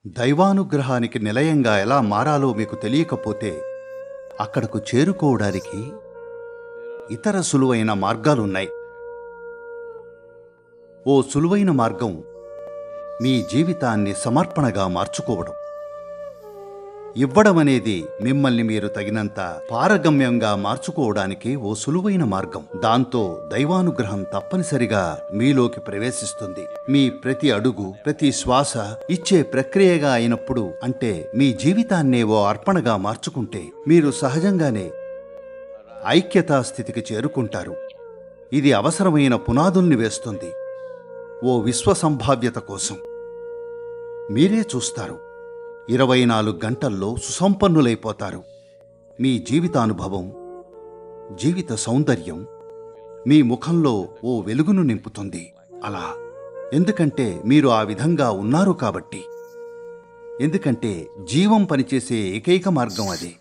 దైవానుగ్రహానికి నిలయంగా ఎలా మారాలో మీకు తెలియకపోతే అక్కడకు చేరుకోవడానికి ఇతర సులువైన మార్గాలున్నాయి. ఓ సులువైన మార్గం మీ జీవితాన్ని సమర్పణగా మార్చుకోవడం. ఇవ్వడం అనేది మిమ్మల్ని మీరు తగినంత పారగమ్యంగా మార్చుకోవడానికి ఓ సులువైన మార్గం. దాంతో దైవానుగ్రహం తప్పనిసరిగా మీలోకి ప్రవేశిస్తుంది. మీ ప్రతి అడుగు, ప్రతి శ్వాస ఇచ్చే ప్రక్రియగా అయినప్పుడు, అంటే మీ జీవితాన్నే ఓ అర్పణగా మార్చుకుంటే మీరు సహజంగానే ఐక్యతా స్థితికి చేరుకుంటారు. ఇది అవసరమైన పునాదుల్ని వేస్తుంది ఓ విశ్వ సంభావ్యత కోసం. మీరే చూస్తారు, 24 గంటల్లో సుసంపన్నులైపోతారు. మీ జీవితానుభవం, జీవిత సౌందర్యం మీ ముఖంలో ఓ వెలుగును నింపుతుంది. అలా ఎందుకంటే మీరు ఆ విధంగా ఉన్నారు కాబట్టి. ఎందుకంటే జీవం పనిచేసే ఏకైక మార్గం అదే.